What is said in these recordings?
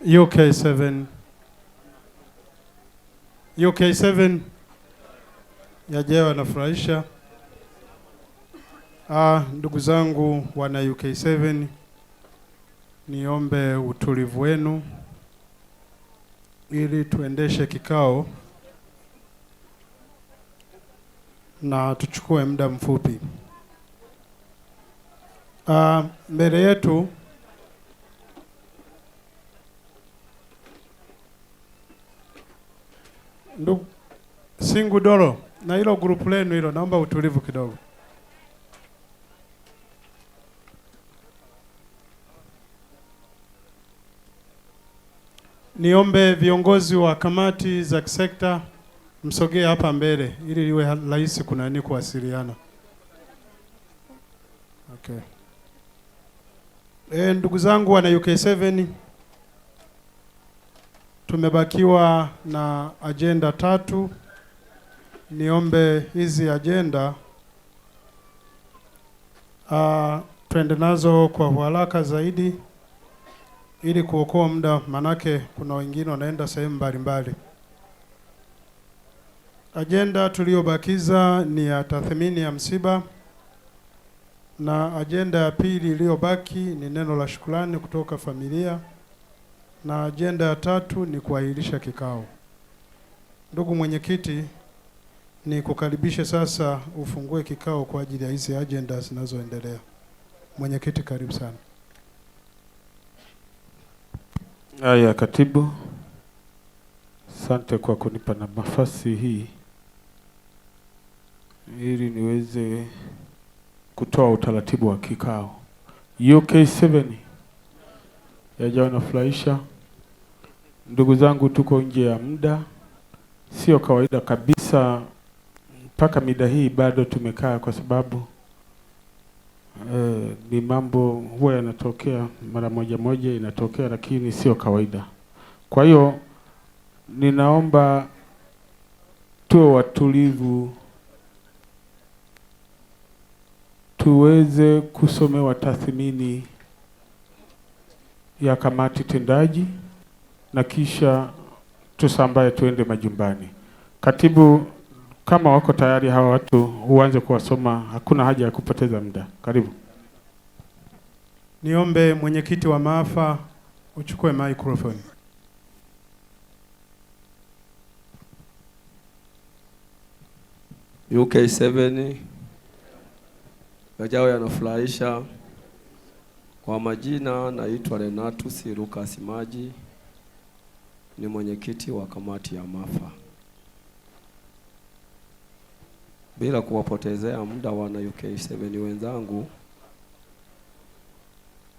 UK7 yajayo yanafurahisha. Ndugu zangu wana UK7, niombe utulivu wenu ili tuendeshe kikao na tuchukue muda mfupi. Mbele yetu ndugu Singu Dolo na hilo grupu lenu hilo, naomba utulivu kidogo. Niombe viongozi wa kamati za kisekta msogee hapa mbele ili iwe rahisi kunani kuwasiliana. Okay. Ndugu zangu wana UK7, tumebakiwa na agenda 3. Niombe hizi agenda tuende nazo kwa haraka zaidi ili kuokoa muda, manake kuna wengine wanaenda sehemu mbalimbali. Agenda tuliyobakiza ni ya tathmini ya msiba, na agenda ya pili iliyobaki ni neno la shukrani kutoka familia, na agenda ya 3 ni kuahirisha kikao. Ndugu mwenyekiti, ni kukaribisha sasa ufungue kikao kwa ajili ya hizi agenda zinazoendelea. Mwenyekiti, karibu sana. Haya, katibu, asante kwa kunipa na nafasi hii ili niweze kutoa utaratibu wa kikao. UK7 yajayo yanafurahisha. Ndugu zangu, tuko nje ya muda, sio kawaida kabisa mpaka mida hii bado tumekaa, kwa sababu ni mambo huwa yanatokea mara moja inatokea, lakini sio kawaida. Kwa hiyo ninaomba tuwe watulivu, tuweze kusomewa tathmini ya kamati tendaji na kisha tusambaye tuende majumbani. Katibu, kama wako tayari hawa watu uanze kuwasoma, hakuna haja ya kupoteza muda. Karibu. Niombe mwenyekiti wa maafa uchukue microphone. UK7 yajayo yanafurahisha. Kwa majina naitwa Renatus Lucas Maji, ni mwenyekiti wa kamati ya maafa. Bila kuwapotezea muda wana UK7 wenzangu,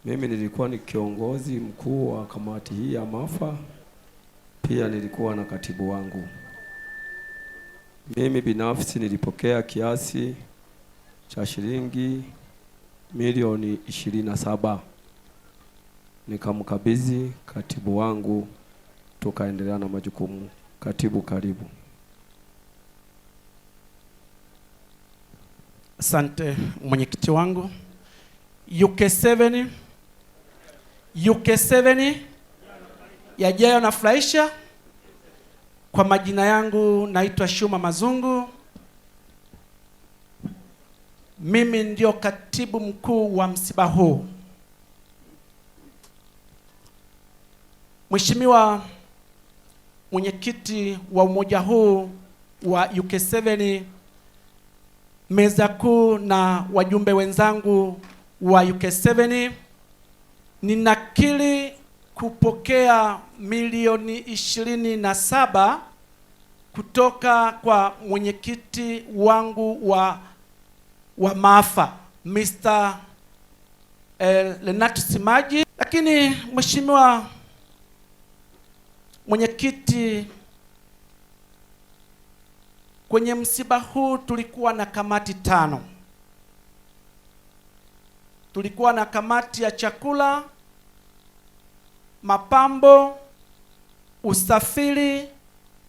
mimi nilikuwa ni kiongozi mkuu wa kamati hii ya maafa, pia nilikuwa na katibu wangu. Mimi binafsi nilipokea kiasi cha shilingi milioni 27, nikamkabidhi katibu wangu, tukaendelea na majukumu. Katibu, karibu. Asante mwenyekiti wangu. UK7 yajayo yanafurahisha. Kwa majina yangu naitwa Shuma Mazungu. Mimi ndio katibu mkuu wa msiba huu. Mheshimiwa mwenyekiti wa umoja huu wa UK7, meza kuu na wajumbe wenzangu wa UK7, ninakiri kupokea milioni 27 kutoka kwa mwenyekiti wangu wa maafa Mr. Renatus Maji. Lakini mheshimiwa mwenyekiti, kwenye msiba huu tulikuwa na kamati 5. Tulikuwa na kamati ya chakula, mapambo, usafiri,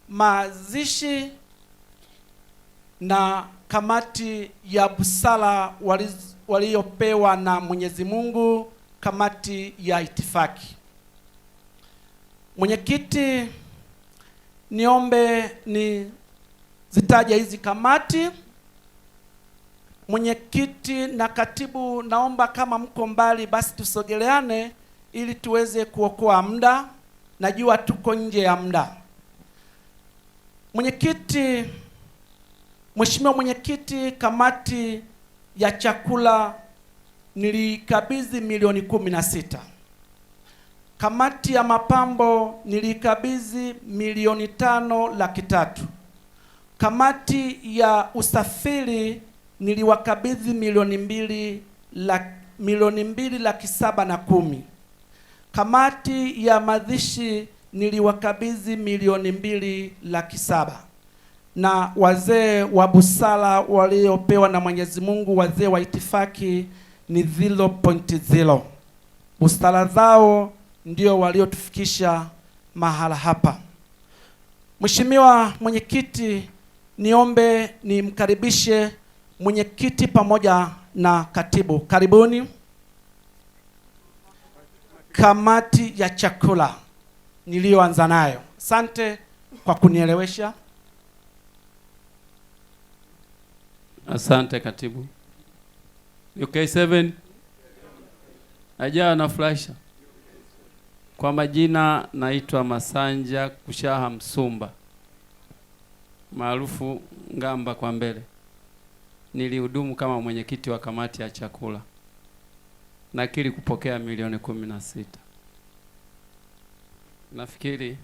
mazishi na kamati ya busara waliopewa na Mwenyezi Mungu, kamati ya itifaki. Mwenyekiti, niombe ni zitaja hizi kamati. Mwenyekiti na katibu, naomba kama mko mbali basi tusogeleane ili tuweze kuokoa muda. Najua tuko nje ya muda. Mwenyekiti, Mheshimiwa Mwenyekiti, kamati ya chakula nilikabidhi milioni 16. Kamati ya mapambo nilikabidhi milioni 5,300,000. Kamati ya usafiri niliwakabidhi milioni 2,710,000. Kamati ya mazishi niliwakabidhi milioni 2,700,000. Na wazee wa busara waliopewa na Mwenyezi Mungu, wazee wa itifaki ni 0.0. Busara zao ndio waliotufikisha mahala hapa. Mheshimiwa Mwenyekiti, niombe nimkaribishe mwenyekiti pamoja na katibu. Karibuni. Kamati ya chakula niliyoanza nayo. Asante kwa kunielewesha. Asante katibu. UK7 ajawa na flasha. Kwa majina naitwa Masanja Kushaha Msumba, maarufu Ngamba kwa mbele. Nilihudumu kama mwenyekiti wa kamati ya chakula. Nakiri kupokea milioni 16. Nafikiri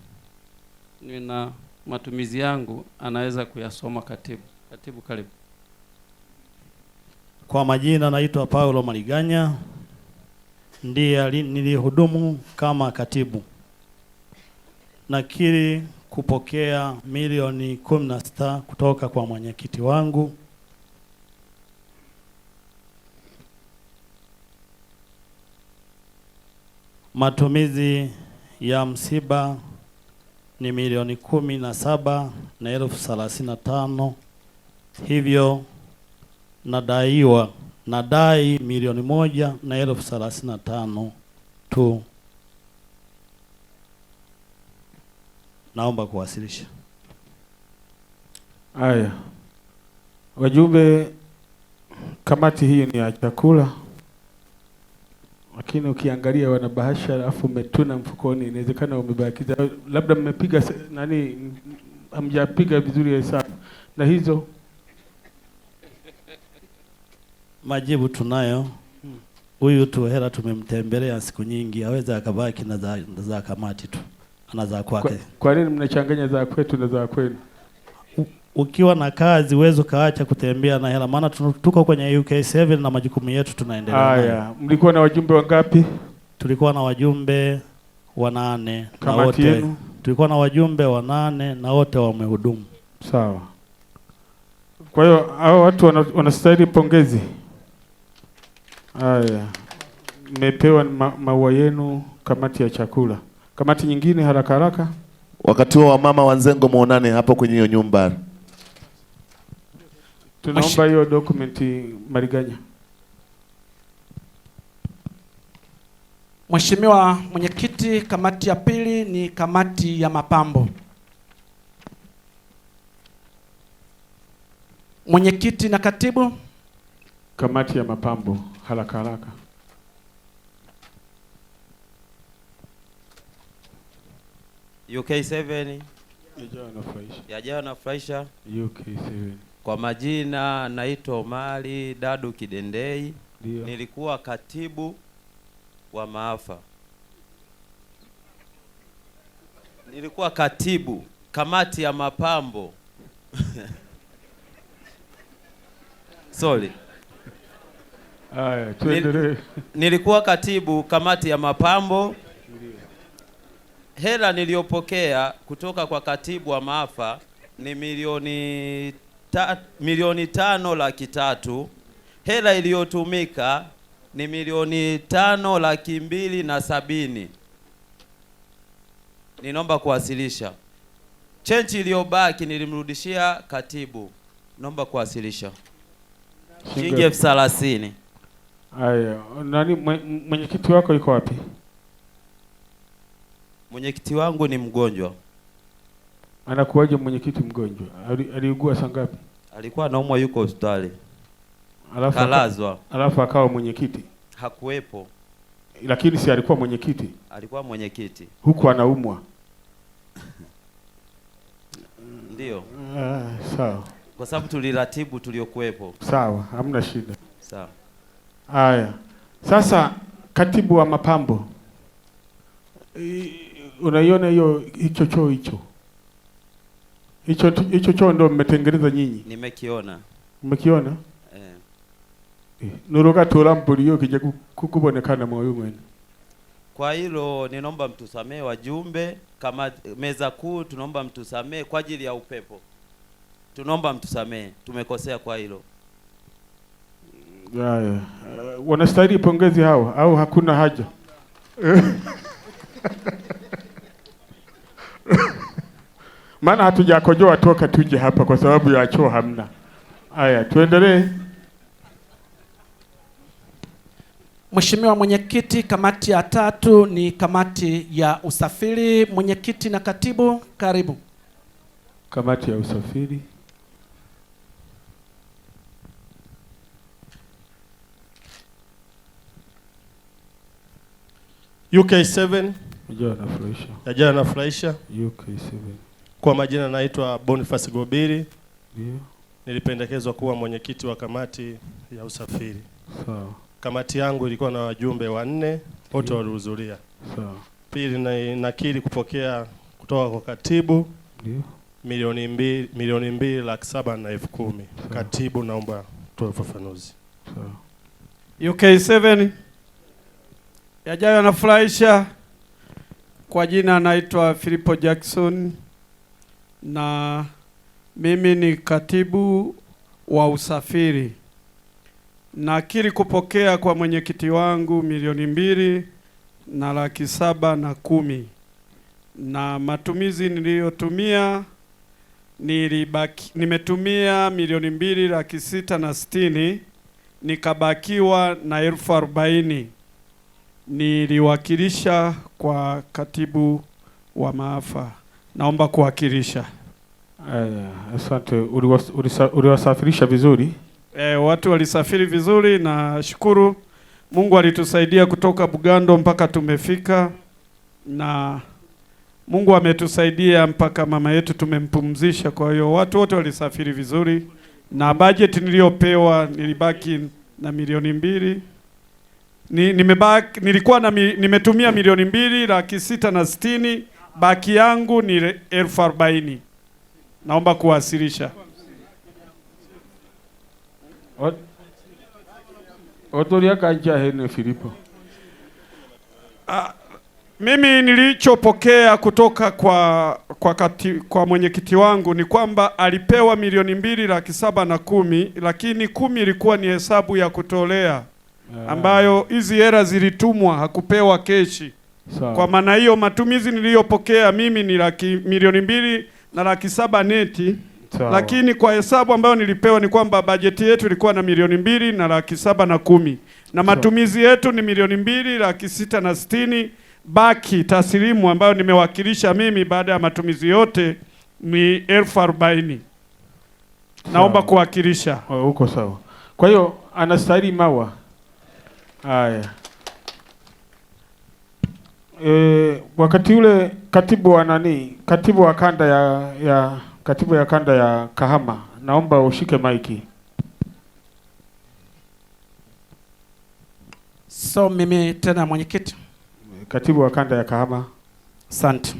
nina matumizi yangu anaweza kuyasoma katibu. Katibu karibu. Kwa majina naitwa Paulo Maliganya, ndiye nilihudumu kama katibu. Nakiri kupokea milioni 16 kutoka kwa mwenyekiti wangu. Matumizi ya msiba ni milioni 17,035. Hivyo nadai milioni 1,035 tu. Naomba kuwasilisha. Haya, wajumbe, kamati hii ni ya chakula, lakini ukiangalia wana bahasha alafu umetuna mfukoni, inawezekana umebakiza, labda mmepiga hamjapiga vizuri hesabu. Na hizo majibu tunayo. Huyu tu hela tumemtembelea siku nyingi, hawezi akabaki na za kamati tu, ana za kwake. Kwa nini mnachanganya za kwetu na za kwenu? Ukiwa na kazi uwezo kaacha kutembea na hela, maana tuko kwenye UK7 na majukumu yetu tunaendelea. Haya, mlikuwa na wajumbe wangapi? Tulikuwa na wajumbe 8 na Kamati wote yenu? Tulikuwa na wajumbe 8 na wote wamehudumu. Sawa. Kwa hiyo hao watu wanastahili pongezi. Haya, mmepewa maua yenu, kamati ya chakula. Kamati nyingine haraka haraka. Wakati wa mama Wanzengo muonane hapo kwenye hiyo nyumba. Tunaomba hiyo dokumenti Mariganya. Mheshimiwa Mwenyekiti, kamati ya pili ni kamati ya mapambo. Mwenyekiti na katibu. Kamati ya mapambo haraka haraka. UK7 yajawa na furahisha. UK7. Kwa majina naitwa Omari Dadu Kidendei. Dio. Nilikuwa katibu wa maafa. Nilikuwa katibu kamati ya mapambo. Sorry. Haya, tuendelee. Nilikuwa katibu kamati ya mapambo. Hela niliyopokea kutoka kwa katibu wa maafa ni milioni 5,300,000. Hela iliyotumika ni milioni 5,270,000. Ninaomba kuwasilisha. Chenji iliyobaki nilimrudishia katibu. Naomba kuwasilisha. Shilingi 30,000. Haya, nani mwenyekiti wako yuko wapi? Mwenyekiti wangu ni mgonjwa. Anakuwaje mwenyekiti mgonjwa? Aliugua saa ngapi? Alikuwa anaumwa, yuko hospitali. Alafu kalazwa. Alafu akawa mwenyekiti. Hakuwepo. Lakini si alikuwa mwenyekiti? Alikuwa mwenyekiti. Huku anaumwa. Ndio. Sawa. Kwa sababu tuliratibu tuliokuwepo. Sawa, hamna shida. Sawa. Haya. Sasa katibu wa mapambo. Unaiona hicho choo hicho? Hicho choo ndio mmetengeneza nyinyi? Nimekiona. Umekiona? Nuruga turamburiyo kije kukubonekana moyo mwene. Kwa hilo ninaomba mtusamee wajumbe, kama meza kuu tunaomba mtusamee kwa ajili ya upepo. Tunaomba mtusamee, tumekosea kwa hilo. Haya. Wanastahili pongezi hawa au hakuna haja? Maana hatujakojoa toka tuje hapa kwa sababu ya choo hamna. Haya, tuendelee. Mheshimiwa Mwenyekiti, kamati ya 3 ni kamati ya usafiri. Mwenyekiti na katibu, karibu. Kamati ya usafiri. UK7. Yajayo nafurahisha. UK7. Kwa majina naitwa Boniface Gobiri. Ndio. Nilipendekezwa kuwa mwenyekiti wa kamati ya usafiri. Sawa. Kamati yangu ilikuwa na wajumbe 4, wote walihudhuria. Sawa. Pili, nakiri kupokea kutoka kwa katibu. Ndio. milioni 2,710,000. Katibu, naomba toa ufafanuzi. Sawa. UK7. Yajayo nafurahisha. Kwa jina naitwa Filipo Jackson na mimi ni katibu wa usafiri. Nakiri kupokea kwa mwenyekiti wangu 2,710,000 na matumizi niliyotumia nimetumia 2,660,000 nikabakiwa na 40,000. Niliwakilisha kwa katibu wa maafa. Naomba kuwakilisha. Asante. Uliwasafirisha vizuri? Watu walisafiri vizuri na shukuru. Mungu alitusaidia kutoka Bugando mpaka tumefika, na Mungu ametusaidia mpaka mama yetu tumempumzisha. Kwa hiyo watu wote walisafiri vizuri na budget niliyopewa nilibaki na 2,000,000. Nimetumia 2,660,000, baki yangu ni 40,000. Naomba kuwasilisha. Otoria kanja hene Filipo. Mimi nilichopokea kutoka kwa mwenyekiti wangu ni kwamba alipewa 2,710,000, lakini 10 ilikuwa ni hesabu ya kutolea ambayo hizi hela zilitumwa, hakupewa keshi. Kwa maana hiyo matumizi niliyopokea mimi ni 2,700,000 neti. Lakini kwa hesabu ambayo nilipewa ni kwamba bajeti yetu ilikuwa na 2,710,000 na matumizi yetu ni 2,660,000. Baki taslimu ambayo nimewakilisha mimi baada ya matumizi yote ni 40,000. Naomba kuwakilisha. Uko sawa. Kwa hiyo anastahili mawa. Haya. Wakati ule katibu wa kanda katibu ya kanda ya Kahama, naomba ushike maiki. So mimi tena mwenyekiti. Katibu wa kanda ya Kahama. Asante.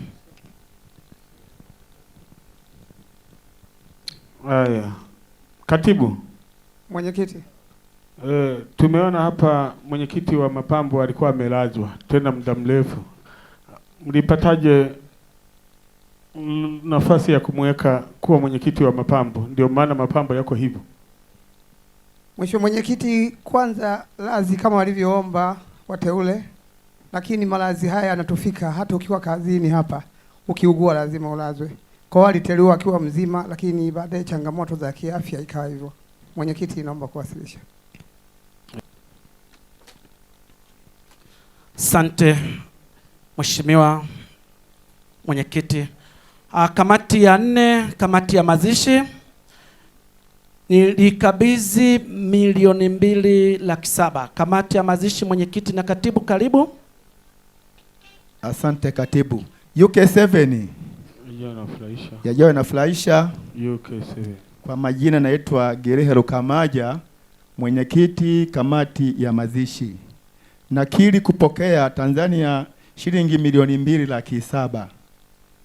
Haya. Katibu. Mwenyekiti. Tumeona hapa mwenyekiti wa mapambo alikuwa amelazwa tena muda mrefu. Mlipataje nafasi ya kumweka kuwa mwenyekiti wa mapambo? Ndio maana mapambo yako hivyo. Mheshimiwa Mwenyekiti, kwanza lazi kama walivyoomba wateule, lakini malazi haya yanatufika hata ukiwa kazini hapa, ukiugua lazima ulazwe. Kwa hiyo aliteuliwa akiwa mzima, lakini baadaye changamoto za kiafya ikawa hivyo. Mwenyekiti, naomba kuwasilisha. Asante Mheshimiwa mwenyekiti. Kamati ya 4, kamati ya mazishi, nilikabidhi 2,207,000. Kamati ya mazishi, mwenyekiti na katibu, karibu. Asante katibu. UK7 yajayo inafurahisha. UK7. Kwa majina naitwa Gerehe Rukamaja, mwenyekiti kamati ya mazishi. Nakiri kupokea Tanzania shilingi 2,207,000.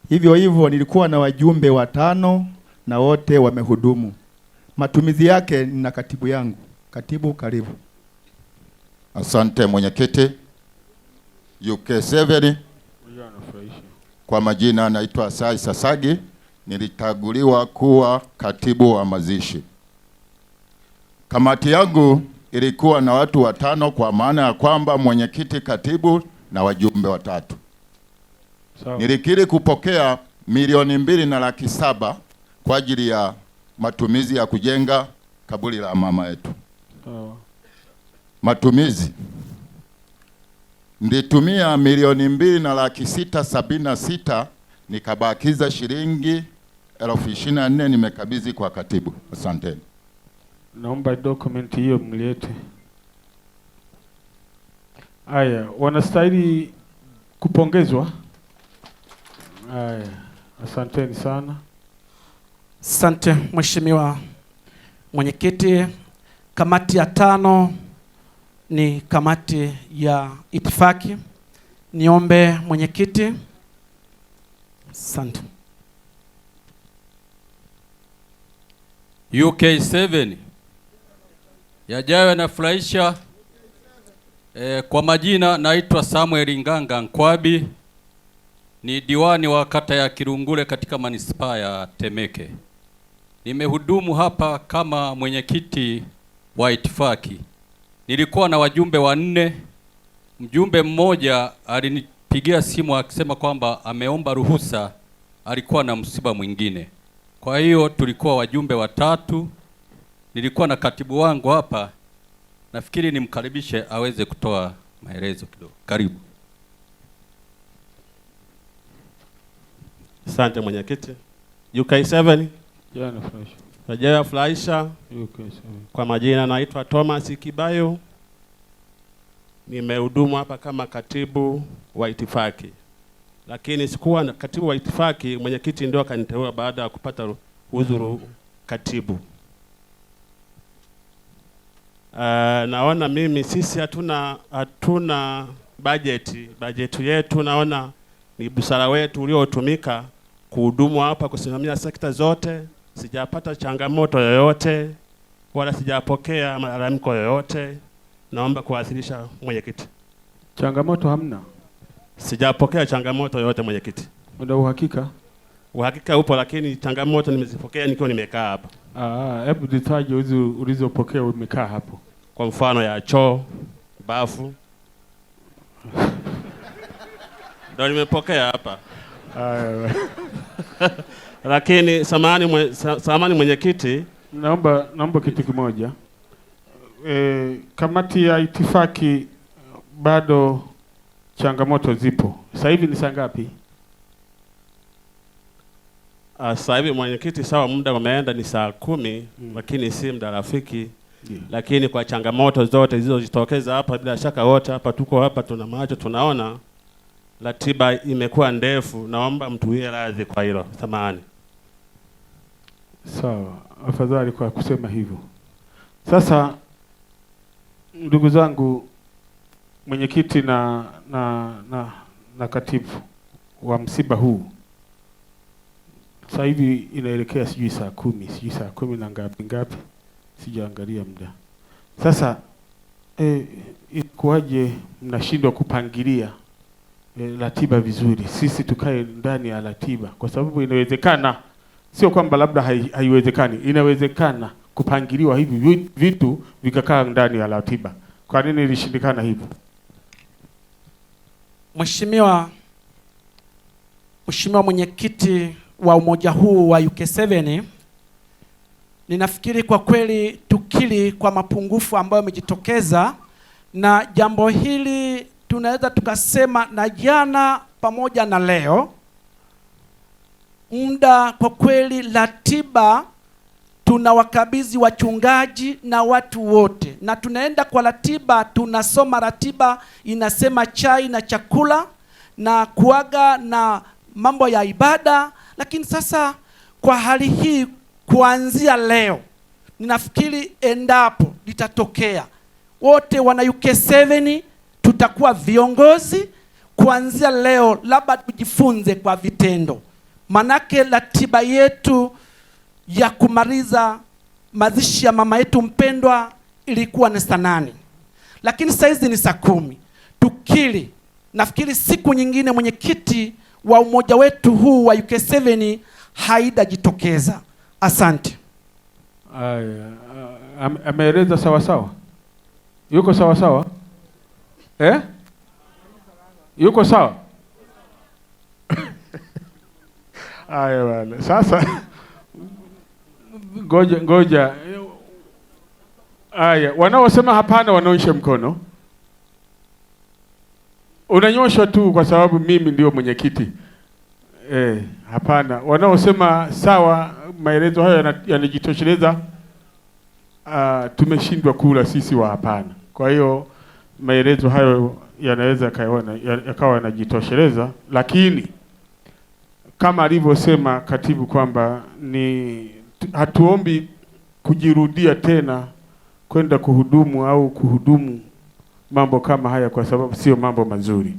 Hivyo hivyo nilikuwa na wajumbe 5 na wote wamehudumu. Matumizi yake ni na katibu yangu. Katibu, karibu. Asante mwenyekiti. UK7. Kwa majina naitwa Sai Sasagi, nilitaguliwa kuwa katibu wa mazishi. Kamati yangu ilikuwa na watu 5 kwa maana ya kwamba mwenyekiti, katibu na wajumbe 3. Nilikiri kupokea 2,207,000 kwa ajili ya matumizi ya kujenga kaburi la mama yetu. Matumizi nilitumia 2,206,676, nikabakiza shilingi 24,000 nimekabidhi kwa katibu. Asanteni. Naomba document hiyo mlete. Aya, wanastahili kupongezwa. Aya, asanteni sana. Asante mheshimiwa mwenyekiti. Kamati ya 5 ni kamati ya itifaki. Niombe mwenyekiti. Asante. UK7 yajayo yanafurahisha. Kwa majina naitwa Samuel Nganga Nkwabi, ni diwani wa kata ya Kirungule katika manispaa ya Temeke. Nimehudumu hapa kama mwenyekiti wa itifaki. Nilikuwa na wajumbe 4. Mjumbe mmoja alinipigia simu akisema kwamba ameomba ruhusa, alikuwa na msiba mwingine. Kwa hiyo tulikuwa wajumbe 3. Nilikuwa na katibu wangu hapa. Nafikiri nimkaribishe aweze kutoa maelezo kidogo. Karibu. Asante mwenyekiti. UK7 yajayo furahisha. Kwa majina naitwa Thomas Kibayo, nimehudumu hapa kama katibu wa itifaki, lakini sikuwa katibu wa itifaki. Mwenyekiti ndio akaniteua baada ya kupata udhuru katibu. Naona mimi sisi hatuna bajeti yetu. Naona ni busara wetu uliotumika kuhudumu hapa kusimamia sekta zote. Sijapata changamoto yoyote wala sijapokea malalamiko yoyote. Naomba kuwasilisha mwenyekiti. Changamoto hamna? Sijapokea changamoto yoyote mwenyekiti. Una uhakika? Uhakika upo, lakini changamoto nimezipokea nikiwa nimekaa hapa. Hebu detaje ulizopokea umekaa hapo. Kwa mfano ya choo, bafu. Ndio nimepokea hapa. Lakini samahani mwenyekiti, naomba kitu kimoja. Kamati ya itifaki bado changamoto zipo. Sasa hivi ni saa ngapi? Sasa hivi mwenyekiti, sawa, muda umeenda, ni saa 10, lakini si muda rafiki. Lakini kwa changamoto zote zilizojitokeza hapa, bila shaka wote hapa tuko hapa tuna macho tunaona ratiba imekuwa ndefu. Naomba mtuwie radhi kwa hilo. Samahani. Sawa, afadhali kwa kusema hivyo. Sasa ndugu zangu, mwenyekiti na katibu wa msiba huu, sasa hivi inaelekea sijui saa 10, sijui saa 10 na ngapi, sijaangalia muda. Sasa ikuaje mnashindwa kupangilia ratiba vizuri? Sisi tukae ndani ya ratiba, kwa sababu inawezekana, sio kwamba labda haiwezekani, inawezekana kupangiliwa hivi vitu vikakaa ndani ya ratiba. Kwa nini ilishindikana hivyo? Mheshimiwa mwenyekiti wa umoja huu wa UK7, ninafikiri kwa kweli tukiri kwa mapungufu ambayo yamejitokeza, na jambo hili tunaweza tukasema na jana pamoja na leo muda kwa kweli, ratiba tunawakabidhi wachungaji na watu wote, na tunaenda kwa ratiba. Tunasoma ratiba inasema chai na chakula na kuaga na mambo ya ibada. Lakini sasa kwa hali hii, kuanzia leo ninafikiri endapo litatokea, wote wana UK7 tutakuwa viongozi kuanzia leo. Labda tujifunze kwa vitendo, manake ratiba yetu ya kumaliza mazishi ya mama yetu mpendwa ilikuwa ni saa 8, lakini saa hizi ni saa 10. Tukili nafikiri siku nyingine mwenyekiti wa umoja wetu huu wa UK7 haidajitokeza. Asante. Ameeleza sawa sawa, yuko sawa sawa, yuko sawa. Aya bwana, sasa ngoja. Aya, wanaosema hapana wanaonyesha mkono. Unanyosha tu kwa sababu mimi ndio mwenyekiti. Hapana. Wanaosema sawa, maelezo hayo yanajitosheleza, tumeshindwa kula sisi wa hapana. Kwa hiyo maelezo hayo yanaweza yakawa yanajitosheleza, lakini kama alivyosema katibu kwamba hatuombi kujirudia tena kwenda kuhudumu mambo kama haya, kwa sababu sio mambo mazuri,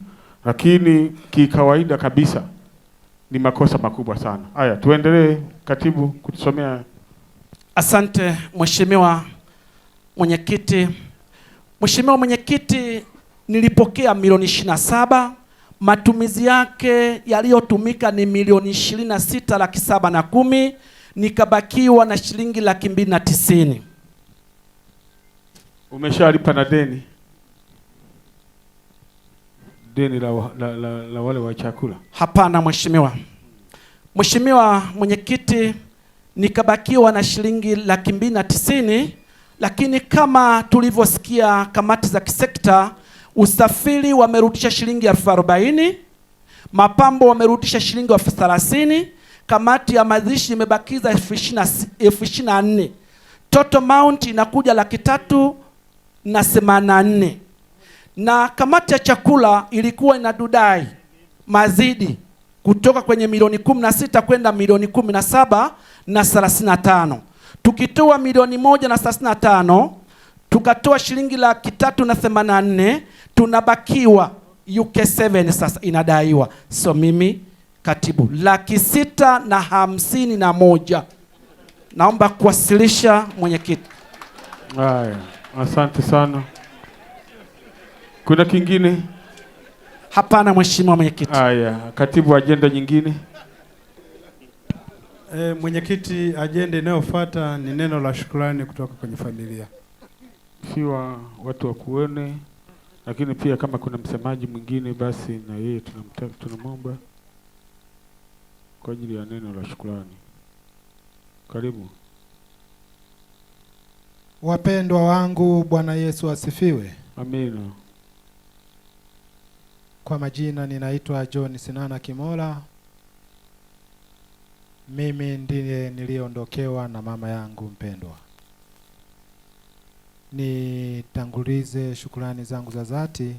lakini kikawaida kabisa ni makosa makubwa sana. Haya, tuendelee katibu kutusomea. Asante Mheshimiwa Mwenyekiti. Mheshimiwa Mwenyekiti, nilipokea milioni 27. Matumizi yake yaliyotumika ni milioni 26,710,000, nikabakiwa na shilingi 290,000. Umeshalipa na deni la wale wa chakula? Hapana Mheshimiwa. Mheshimiwa Mwenyekiti, nikabakiwa na shilingi 290,000, lakini kama tulivyosikia kamati za kisekta, usafiri wamerudisha shilingi 40,000, mapambo wamerudisha shilingi 30,000, kamati ya mazishi imebakiza 24,000. Total amount inakuja 384,000. Na kamati ya chakula ilikuwa inadudai mazidi kutoka kwenye milioni 16 kwenda milioni 17,35. Tukitoa milioni 1,35, tukatoa shilingi 384,000, tunabakiwa UK7 sasa inadaiwa. So mimi katibu 651,000. Naomba kuwasilisha mwenyekiti. Haya, asante sana. Kuna kingine? Hapana Mheshimiwa Mwenyekiti. Haya, katibu, ajenda nyingine. Mwenyekiti, ajenda inayofuata ni neno la shukrani kutoka kwenye familia. Siwa watu wa kuone, lakini pia kama kuna msemaji mwingine basi na yeye tunamwomba kwa ajili ya neno la shukrani. Karibu. Wapendwa wangu, Bwana Yesu asifiwe. Amina. Kwa majina ninaitwa John Sinana Kimola. Mimi ndiye niliondokewa na mama yangu mpendwa. Nitangulize shukrani zangu za dhati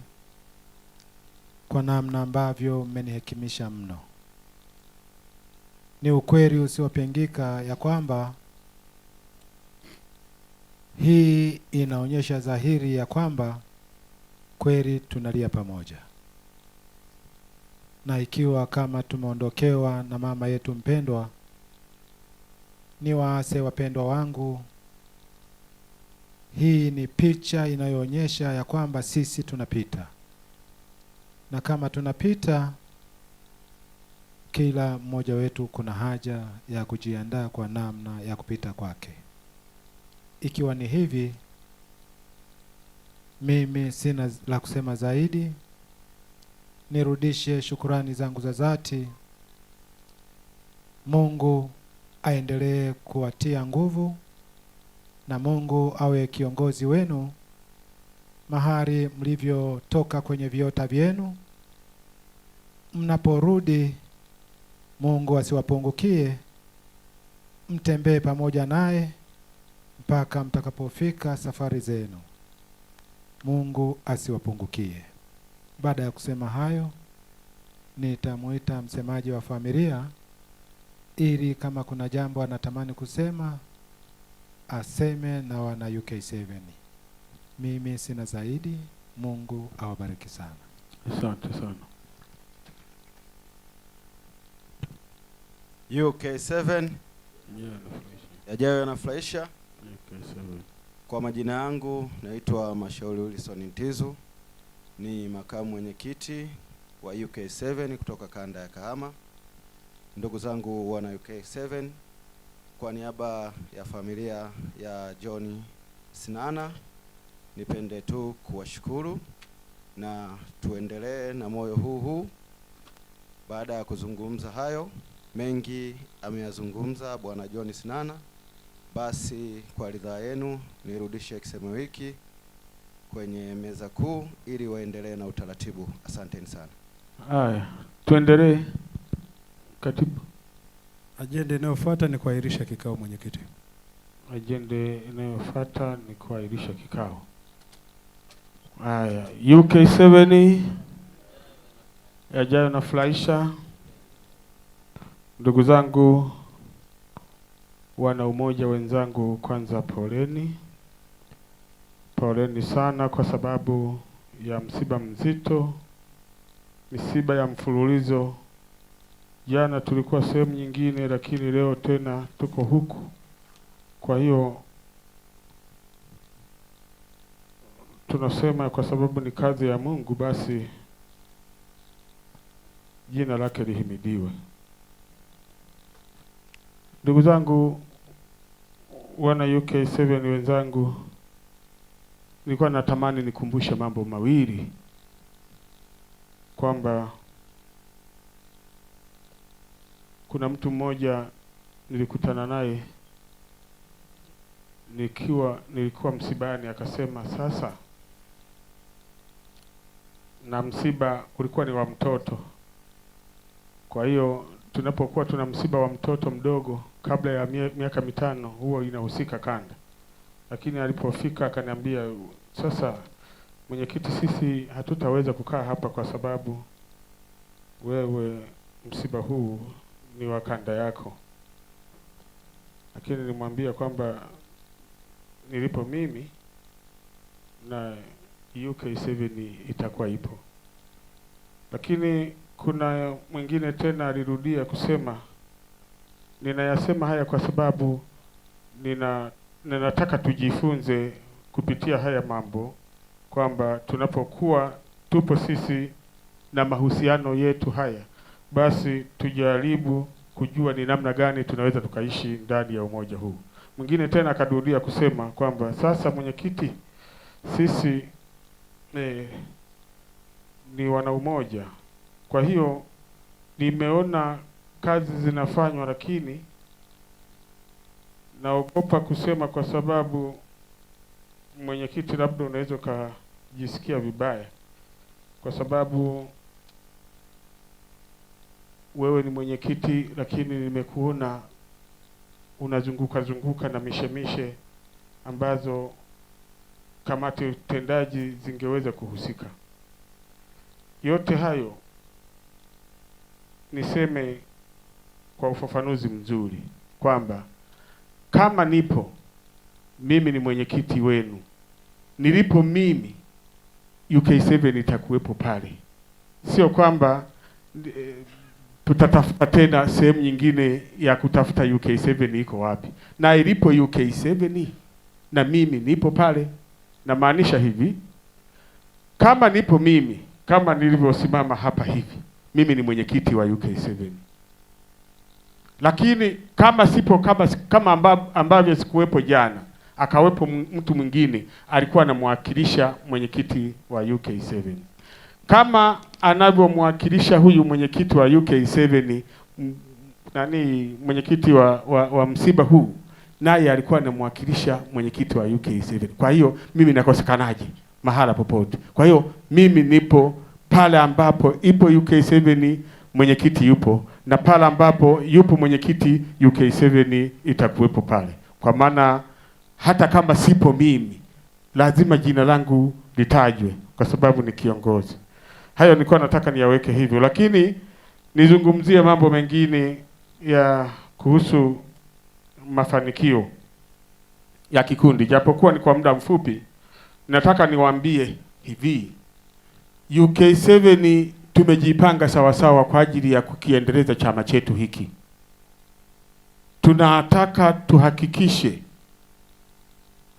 kwa namna ambavyo mmenihekimisha mno. Ni ukweli usiopingika ya kwamba hii inaonyesha dhahiri ya kwamba kweli tunalia pamoja. Na ikiwa kama tumeondokewa na mama yetu mpendwa, ni waase wapendwa wangu, hii ni picha inayoonyesha ya kwamba sisi tunapita. Na kama tunapita, kila mmoja wetu kuna haja ya kujiandaa kwa namna ya kupita kwake. Ikiwa ni hivi, mimi sina la kusema zaidi. Nirudishe shukurani zangu za dhati. Mungu aendelee kuwatia nguvu, na Mungu awe kiongozi wenu mahali mlivyotoka kwenye viota vyenu. Mnaporudi Mungu asiwapungukie, mtembee pamoja naye mpaka mtakapofika safari zenu. Mungu asiwapungukie. Baada ya kusema hayo, nitamuita msemaji wa familia ili kama kuna jambo anatamani kusema aseme na wana UK7. Mimi sina zaidi. Mungu awabariki sana. Asante sana. UK7 yajayo yanafurahisha. Kwa majina yangu naitwa Mashauri Wilson Ntizu, ni makamu mwenyekiti wa UK7 kutoka kanda ya Kahama. Ndugu zangu wana UK7, kwa niaba ya familia ya John Sinana, nipende tu kuwashukuru na tuendelee na moyo huu. Baada ya kuzungumza hayo, mengi ameyazungumza bwana John Sinana, basi kwa ridhaa yenu nirudishe kisemo hiki kwenye meza kuu ili waendelee na utaratibu. Asanteni sana. Haya, tuendelee. Katibu. Ajenda inayofuata ni kuahirisha kikao, mwenyekiti. Ajenda inayofuata ni kuahirisha kikao. Haya, UK7 yajayo nafurahisha. Ndugu zangu wana umoja wenzangu, kwanza poleni. Poleni sana kwa sababu ya msiba mzito, misiba ya mfululizo. Jana tulikuwa sehemu nyingine, lakini leo tena tuko huku. Kwa hiyo tunasema kwa sababu ni kazi ya Mungu, basi jina lake lihimidiwe. Ndugu zangu wana UK7 wenzangu, nilikuwa natamani nikumbushe mambo mawili, kwamba kuna mtu mmoja nilikutana naye nilikuwa msibani, akasema sasa, na msiba ulikuwa ni wa mtoto. Kwa hiyo tunapokuwa tuna msiba wa mtoto mdogo kabla ya miaka 5 huo inahusika kanda. Lakini alipofika akaniambia, sasa mwenyekiti, sisi hatutaweza kukaa hapa kwa sababu wewe msiba huu ni wa kanda yako. Lakini nilimwambia kwamba nilipo mimi na UK7 itakuwa ipo. Lakini kuna mwingine tena alirudia kusema, ninayasema haya kwa sababu ninataka tujifunze kupitia haya mambo, kwamba tunapokuwa tupo sisi na mahusiano yetu haya, basi tujaribu kujua ni namna gani tunaweza tukaishi ndani ya umoja huu. Mwingine tena akarudia kusema kwamba sasa mwenyekiti, sisi ni wana umoja. Kwa hiyo nimeona kazi zinafanywa, lakini naogopa kusema kwa sababu mwenyekiti, labda unaweza kujisikia vibaya, kwa sababu wewe ni mwenyekiti, lakini nimekuona unazunguka na mishemishe ambazo kamati utendaji zingeweza kuhusika. Yote hayo niseme kwa ufafanuzi mzuri kwamba kama nipo mimi ni mwenyekiti wenu, nilipo mimi UK7 itakuwepo pale. Sio kwamba tutatafuta tena sehemu nyingine ya kutafuta UK7 iko wapi. Na ilipo UK7 na mimi nipo pale. Na maanisha hivi, kama nipo mimi, kama nilivyosimama hapa hivi, mimi ni mwenyekiti wa UK7. Lakini kama sipo, kama ambavyo sikuwepo jana, akawepo mtu mwingine alikuwa anamwakilisha mwenyekiti wa UK7. Kama anavyomwakilisha huyu mwenyekiti wa UK7 mwenyekiti wa msiba huu, naye alikuwa anamwakilisha mwenyekiti wa UK7. Kwa hiyo mimi nakosekanaje mahala popote? Kwa hiyo mimi nipo pale ambapo ipo UK7 mwenyekiti yupo, na pale ambapo yupo mwenyekiti UK7 itakuwepo pale, kwa maana hata kama sipo mimi lazima jina langu litajwe kwa sababu ni kiongozi. Hayo nilikuwa nataka niyaweke hivyo, lakini nizungumzie mambo mengine ya kuhusu mafanikio ya kikundi, japokuwa ni kwa muda mfupi. Nataka niwaambie hivi, UK7 tumejipanga sawasawa kwa ajili ya kukiendeleza chama chetu hiki. Tunataka tuhakikishe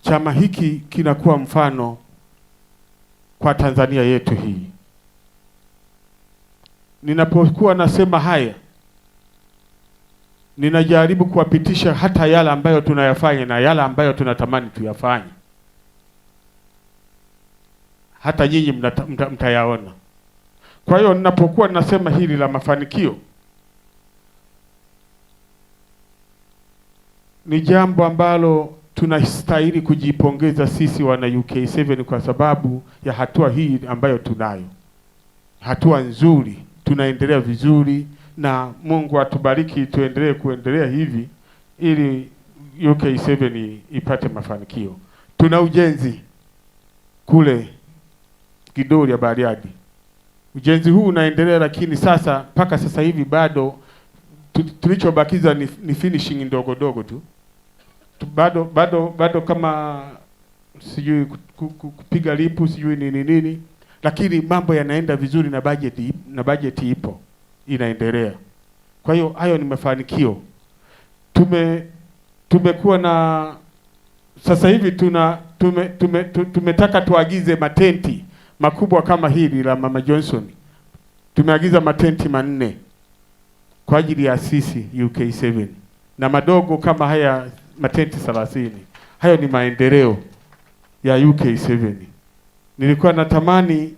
chama hiki kinakuwa mfano kwa Tanzania yetu hii. Ninapokuwa nasema haya, ninajaribu kuwapitisha hata yale ambayo tunayafanya na yale ambayo tunatamani tuyafanye. Hata nyinyi mtayaona. Kwa hiyo ninapokuwa nasema hili la mafanikio, ni jambo ambalo tunastahili kujipongeza sisi wana UK7 kwa sababu ya hatua hii ambayo tunayo. Hatua nzuri, tunaendelea vizuri, na Mungu atubariki tuendelee kuendelea hivi ili UK7 ipate mafanikio. Tuna ujenzi kule Kidori ya Bariadi. Ujenzi huu unaendelea, lakini sasa mpaka sasa hivi bado tulichobakiza ni finishing ndogo dogo tu. Bado kama sijui kupiga lipu sijui nini, lakini mambo yanaenda vizuri na budget ipo inaendelea. Kwa hiyo hayo ni mafanikio. Tumekuwa na sasa hivi tumetaka tuagize matenti makubwa kama hili la Mama Johnson. Tumeagiza matenti 4 kwa ajili ya sisi UK7, na madogo kama haya matenti 30. Hayo ni maendeleo ya UK7. Nilikuwa natamani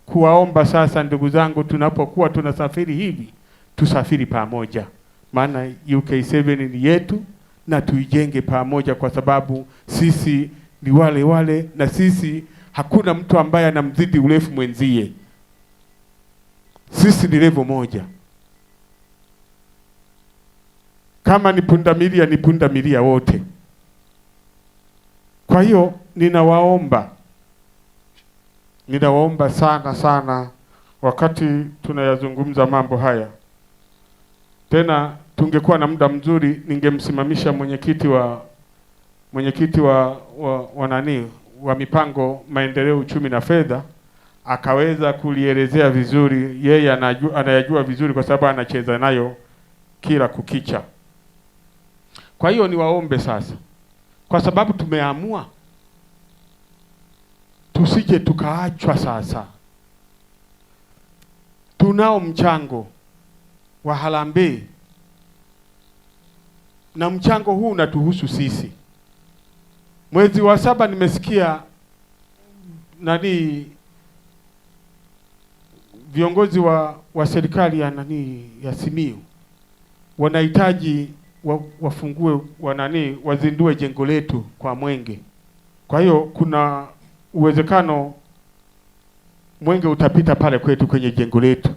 kuwaomba sasa, ndugu zangu, tunapokuwa tunasafiri hivi tusafiri pamoja, maana UK7 ni yetu na tuijenge pamoja, kwa sababu sisi ni wale na sisi hakuna mtu ambaye anamzidi urefu mwenzie. Sisi ni level moja. Kama ni pundamilia wote. Kwa hiyo ninawaomba sana wakati tunayazungumza mambo haya. Tena tungekuwa na muda mzuri, ningemsimamisha mwenyekiti wa mipango, maendeleo, uchumi na fedha, akaweza kulielezea vizuri. Yeye anayajua vizuri kwa sababu anacheza nayo kila kukicha. Kwa hiyo niwaombe sasa, kwa sababu tumeamua, tusije tukaachwa sasa. Tunao mchango wa harambee, na mchango huu unatuhusu sisi. Mwezi wa 7 nimesikia viongozi wa serikali ya Simiyu wanahitaji wafungue wazindue jengo letu kwa Mwenge. Kwa hiyo kuna uwezekano Mwenge utapita pale kwetu kwenye jengo letu,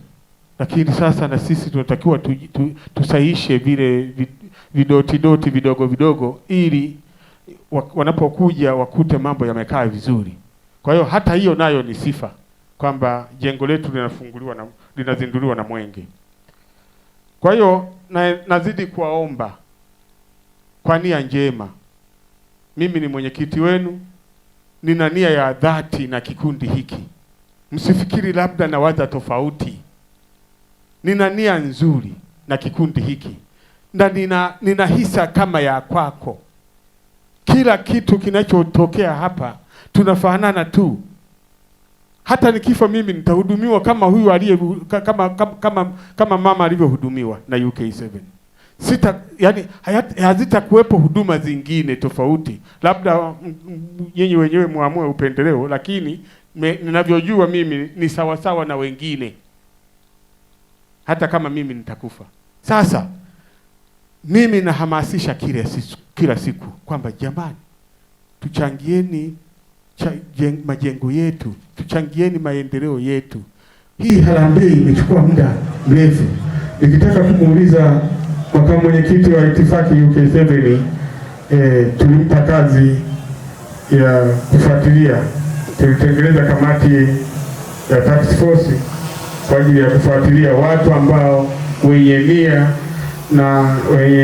lakini sasa na sisi tunatakiwa tusaishe vile vidoti vidogo ili wanapokuja wakute mambo yamekaa vizuri. Kwa hiyo hata hiyo nayo ni sifa kwamba jengo letu linazinduliwa na Mwenge. Kwa hiyo nazidi kuwaomba kwa nia njema. Mimi ni mwenyekiti wenu, nina nia ya dhati na kikundi hiki. Msifikiri labda nawaza tofauti. Nina nia nzuri na kikundi hiki, na nina hisa kama ya kwako. Kila kitu kinachotokea hapa tunafanana tu. Hata nikifa mimi nitahudumiwa kama huyu kama mama alivyohudumiwa na UK7. Hazita kuwepo huduma zingine tofauti. Labda nyinyi wenyewe muamue upendeleo, lakini ninavyojua mimi ni sawasawa na wengine. Hata kama mimi nitakufa. Sasa mimi nahamasisha kila siku kwamba jamani, tuchangieni majengo yetu, tuchangieni maendeleo yetu. Hii harambee imechukua muda mrefu, Nikitaka kumuuliza makamu mwenyekiti wa itifaki UK7, tulimpa kazi ya kufuatilia, tulitengeneza kamati ya task force kwa ajili ya kufuatilia watu ambao wenye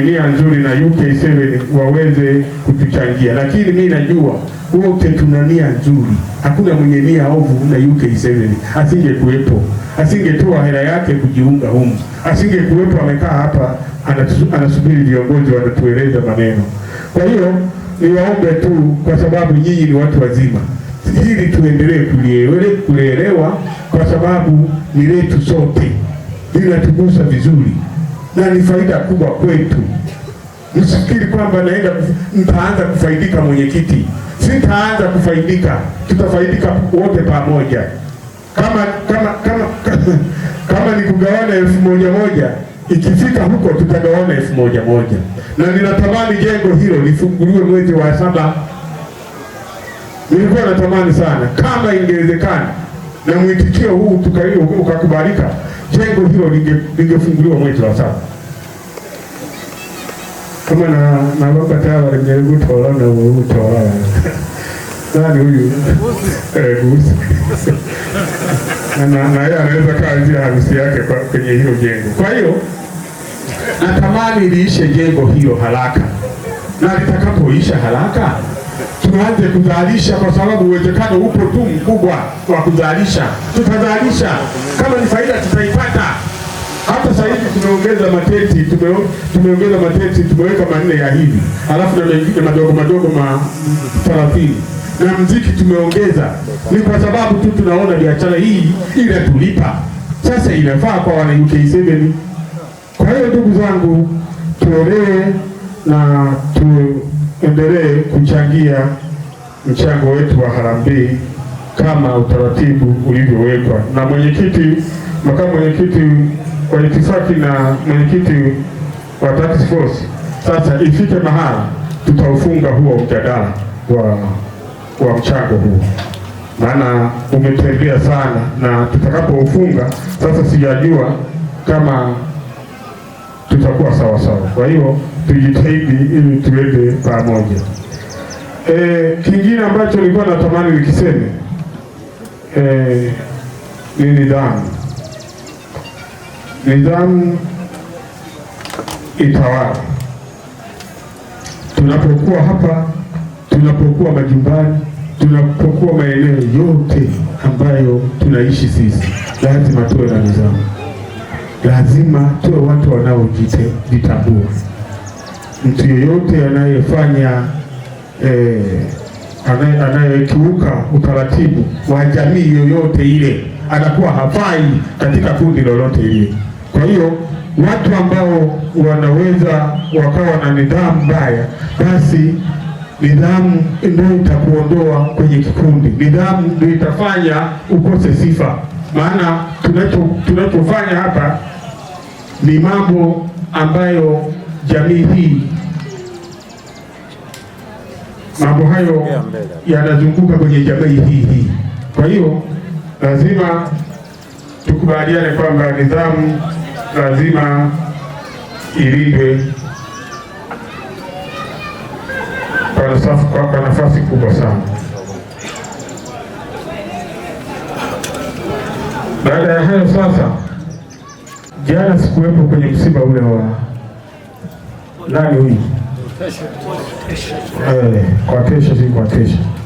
nia nzuri na UK7 waweze kutuchangia, lakini mimi najua wote tuna nia nzuri. Hakuna mwenye nia ovu na UK7 asingekuwepo, asingetoa hela yake kujiunga humu, asingekuwepo amekaa hapa anasubiri viongozi wanatueleza maneno. Kwa hiyo niwaombe tu, kwa sababu nyinyi ni watu wazima, ili tuendelee kulielewa, kwa sababu ni letu sote, linatugusa vizuri na ni faida kubwa kwetu. Msifikiri kwamba nitaanza kufaidika mwenyekiti. Sitaanza kufaidika, tutafaidika wote pamoja. Kama ni kugawana 1,000, ikifika huko tutagawana 1,000. Na ninatamani jengo hilo lifunguliwe mwezi wa 7. Nilikuwa natamani sana kama ingewezekana, na mwitikio huu ukakubalika, jengo hilo lingefunguliwa mwezi wa 7. Kama na baba tayari mnyegutola na utola nani huyu Gusi na yeye anaweza kazi ya harusi yake kwenye hilo jengo. Kwa hiyo natamani liishe jengo hilo haraka, na litakapoisha haraka tuanze kuzalisha, kwa sababu uwezekano upo tu mkubwa wa kuzalisha. Tutazalisha, kama ni faida tutaipata. Hata sasa hivi tumeongeza matenti, tumeweka 4 ya hivi, alafu na mengine madogo 30, na mziki tumeongeza. Ni kwa sababu tu tunaona biashara hii inatulipa. Sasa inafaa kwa wana UK7. Kwa hiyo ndugu zangu, tuolee na tuendelee kuchangia mchango wetu wa harambee kama utaratibu ulivyowekwa na mwenyekiti, makamu mwenyekiti wa itifaki na mwenyekiti wa task force. Sasa ifike mahala tutaufunga huo mjadala wa mchango huu, maana umetembea sana, na tutakapoufunga sasa sijajua kama tutakuwa sawa sawa. Kwa hiyo tujitahidi ili tuende pamoja. Kingine ambacho nilikuwa natamani nikiseme ni nidhamu. Nidhamu itawala. Tunapokuwa hapa, tunapokuwa majumbani, tunapokuwa maeneo yote ambayo tunaishi sisi, lazima tuwe na nidhamu. Lazima tuwe watu wanaojitambua. Mtu yeyote anayefanya anayekiuka utaratibu wa jamii yoyote ile anakuwa hafai katika kundi lolote ile. Kwa hiyo watu ambao wanaweza wakawa na nidhamu mbaya, basi nidhamu ndio itakuondoa kwenye kikundi. Nidhamu ndio itafanya ukose sifa. Maana tunachofanya hapa ni mambo ambayo jamii hii, mambo hayo yanazunguka kwenye jamii hii. Kwa hiyo lazima tukubaliane kwamba nidhamu lazima ilindwe kwa nafasi kubwa sana. Baada ya hayo sasa, jana sikuwepo kwenye msiba ule wa nani huyu? Kwa Tesha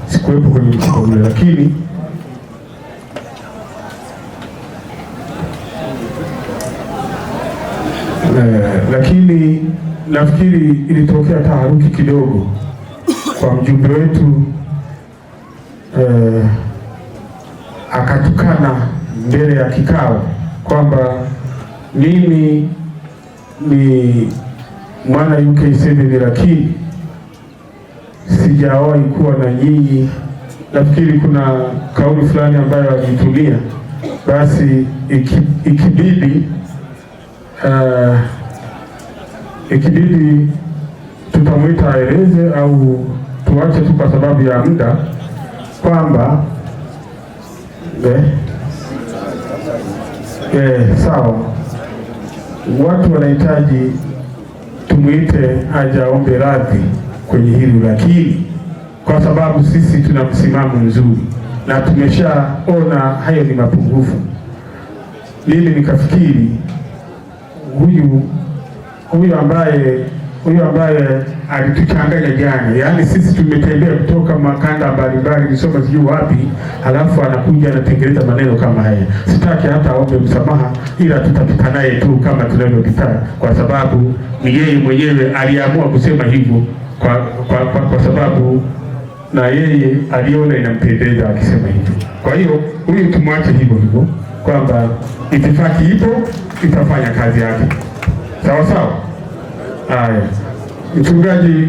sikuwepo kwenye msiba ule, lakini nafikiri ilitokea taharuki kidogo kwa mjumbe wetu, akatukana mbele ya kikao kwamba mimi ni mwana UK7 lakini sijawahi kuwa na nyinyi. Nafikiri kuna kauli fulani ambayo alitumia, basi ikibidi tutamwita aeleze au tuache tu kwa sababu ya muda, kwamba sawa. watu wanahitaji tumuite aje aombe radhi kwenye hili, lakini kwa sababu sisi tuna msimamo mzuri na tumeshaona hayo ni mapungufu, mimi nikafikiri huyu ambaye alituchanganya jana, yaani sisi tumetembea kutoka makanda mbalimbali nisoma sijui wapi, halafu anakuja anatengeneza maneno kama haya. Sitaki hata aombe msamaha, ila tutapita naye tu kama tunavyopita, kwa sababu ni yeye mwenyewe aliamua kusema hivyo kwa sababu na yeye aliona inampendeza akisema hivyo. Kwa hiyo huyu tumwache hivyo hivyo, kwamba itifaki ipo, itafanya kazi yake sawa sawa. Haya, mchungaji,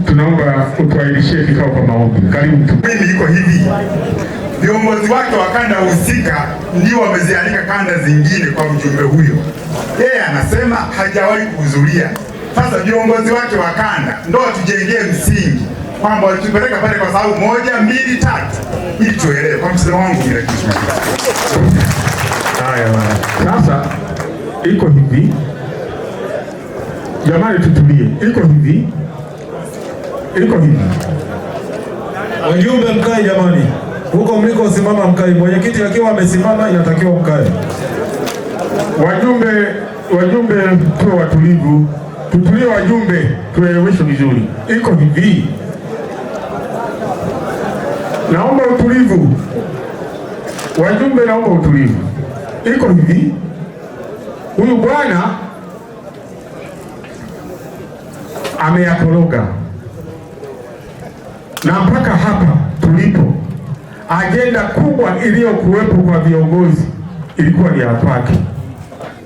tunaomba utuahirishie kikao kwa maombi. Karibu tu. Mimi iko hivi, viongozi wake wa kanda husika ndio wamezialika kanda zingine kwa mjumbe huyo. Yeye anasema hajawahi kuhudhuria. Sasa viongozi wake wa kanda ndio tujengee msingi kwamba walitupeleka pale kwa sababu 1, 2, 3 ili tuelewe. Kwa msemo wangu bila kitu. Haya bwana. Sasa iko hivi. Jamani tutulie. Iko hivi. Wajumbe mkae jamani. Huko mliko simama mkae. Mwenyekiti akiwa amesimama inatakiwa mkae. Wajumbe tuwe watulivu. Tutulie wajumbe, tueleweshwe vizuri. Iko hivi. Naomba utulivu. Wajumbe, naomba utulivu. Iko hivi. Huyu bwana ameyakoroga. Na mpaka hapa tulipo, ajenda kubwa iliyokuwepo kwa viongozi ilikuwa ni ya kwake.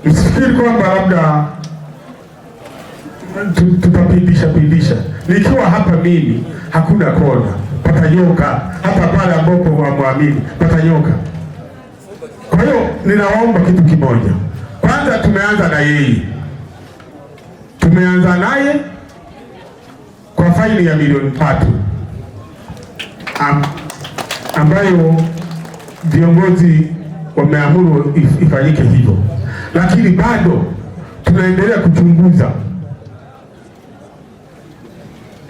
Msifikiri kwamba labda tutapindisha. Nikiwa hapa mimi hakuna kona, patanyoka. Hata pale ambapo wamwamini patanyoka. Kwa hiyo ninawaomba kitu kimoja. Kwanza tumeanza naye kwa faini ya milioni 3 ambayo viongozi wameamuru ifanyike hivyo, lakini bado tunaendelea kuchunguza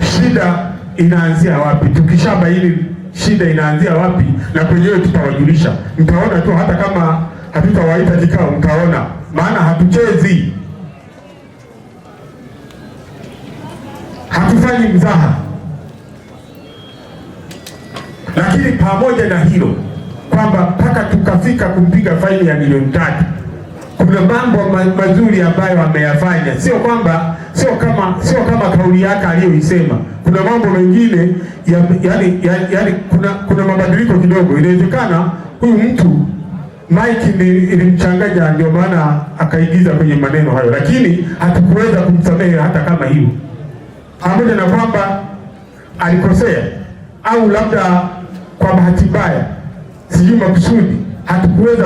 shida inaanzia wapi. Tukishabaini shida inaanzia wapi, na kwenyewe tutawajulisha. Mtaona tu, hata kama hatutawaita kikao mtaona, maana hatuchezi, hatufanyi mzaha. Lakini pamoja na hilo kwamba mpaka tukafika kumpiga faini ya milioni 3, kuna mambo mazuri ambayo ameyafanya. Sio kama kauli yake aliyoisema. Kuna mambo mengine yani kuna mabadiliko kidogo. Inawezekana huyu mtu Mike ilimchanganya, ndio maana akaigiza kwenye maneno hayo, lakini hatukuweza kumsamehe hata kama hiyo, pamoja na kwamba alikosea au labda kwa bahati mbaya, sijui makusudi, hatukuweza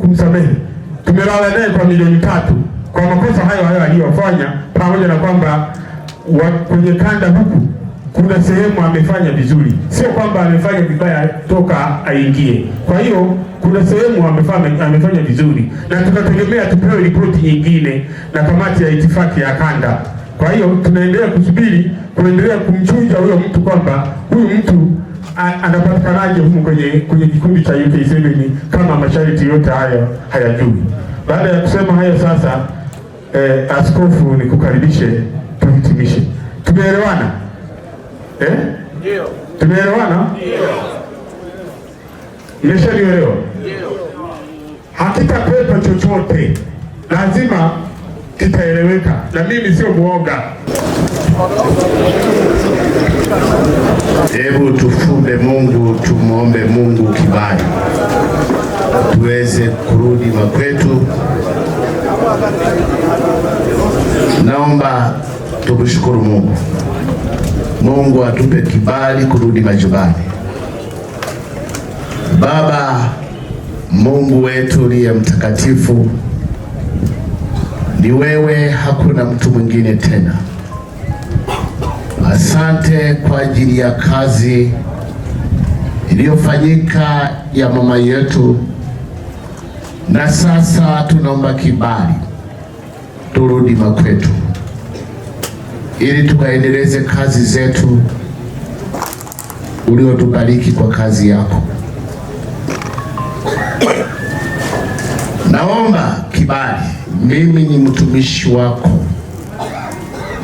kumsamehe. Tumelala naye kwa milioni 3 kwa makosa hayo aliyofanya, pamoja na kwamba kwenye kanda huku kuna sehemu amefanya vizuri. Sio kwamba amefanya vibaya toka aingie. Kwa hiyo kuna sehemu amefanya vizuri, na tunategemea tupewe ripoti nyingine na kamati ya itifaki ya kanda. Kwa hiyo tunaendelea kusubiri kuendelea kumchuja huyo mtu, kwamba huyu mtu anapatikanaje humu kwenye kikundi cha UK7 kama masharti yote haya hayajui. Baada ya kusema hayo sasa, askofu, nikukaribishe tuhitimishe. Tumeelewana? Ndio. Tumeelewana? Ndio. Mmeshanielewa? Ndio. Hakitapepa chochote, lazima kitaeleweka, na mimi sio muoga. Hebu tufumbe Mungu, tumuombe Mungu kibali tuweze kurudi makwetu. Naomba tumshukuru Mungu. Mungu atupe kibali kurudi majumbani. Baba Mungu wetu uliye mtakatifu, ni wewe, hakuna mtu mwingine tena. Asante kwa ajili ya kazi iliyofanyika ya mama yetu na sasa tunaomba kibali turudi makwetu ili tukaendeleze kazi zetu uliotubariki kwa kazi yako. Naomba kibali, mimi ni mtumishi wako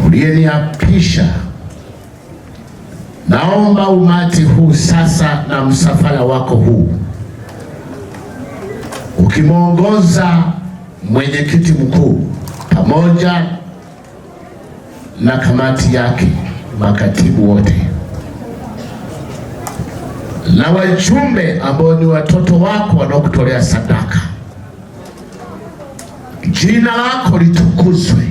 uliyeniapisha. Naomba umati huu sasa na msafara wako huu ukimwongoza mwenyekiti mkuu pamoja na kamati yake, makatibu wote na wajumbe ambao ni watoto wako wanaokutolea sadaka. Jina lako litukuzwe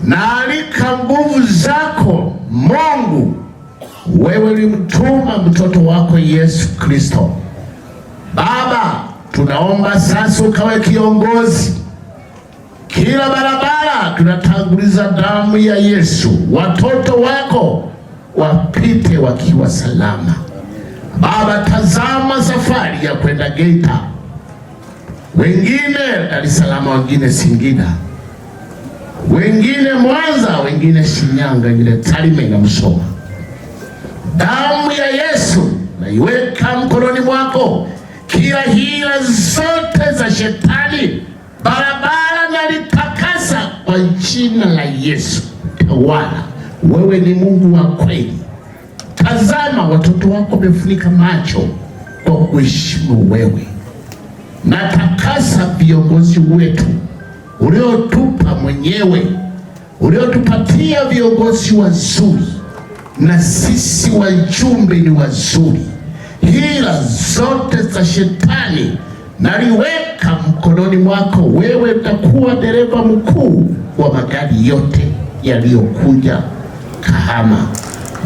na alika nguvu zako Mungu. Wewe ulimtuma mtoto wako Yesu Kristo. Baba, tunaomba sasa ukawe kiongozi kila barabara, tunatanguliza damu ya Yesu. Watoto wako wapite wakiwa salama. Baba, tazama safari ya kwenda Geita, wengine Dar es Salaam, wengine Singida, wengine Mwanza, wengine Shinyanga, wengine Tarime na Musoma. Damu ya Yesu naiweka mkononi mwako. Kila hila zote za shetani barabara nalitakasa kwa jina la Yesu. Tawala, wewe ni Mungu wa kweli. Tazama watoto wako wamefunika macho kwa kuheshimu wewe. Natakasa viongozi wetu uliotupa mwenyewe, uliotupatia viongozi wazuri, na sisi wajumbe ni wazuri. Hila zote za shetani naliweka mkononi mwako. Wewe utakuwa dereva mkuu wa magari yote yaliyokuja Kahama.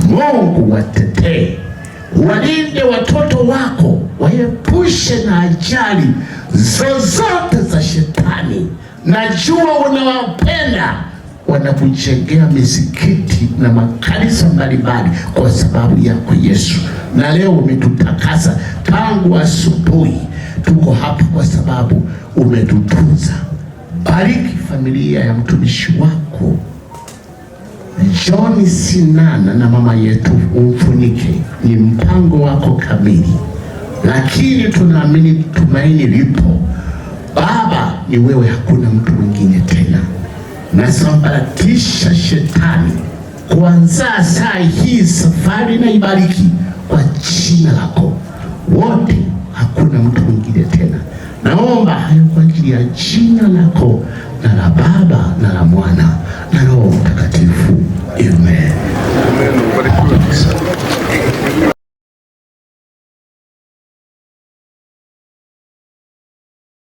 Mungu watetee, walinde watoto wako, waepushe na ajali zozote za shetani. Najua unawapenda, wanakujengea misikiti na makanisa mbalimbali kwa sababu yako Yesu. Na leo umetutakasa tangu asubuhi, tuko hapa kwa sababu umetutunza. Bariki familia ya mtumishi wako John Sinana na mama yetu, umfunike. Ni mpango wako kamili, lakini tunaamini tumaini lipo. Baba, ni wewe, hakuna mtu mwingine tena. Nasambaratisha shetani kuanzia saa hii, safari na ibariki kwa jina lako. Wote, hakuna mtu mwingine tena. Naomba hayo kwa ajili ya jina lako na la Baba na la Mwana na Roho Mtakatifu. Amen.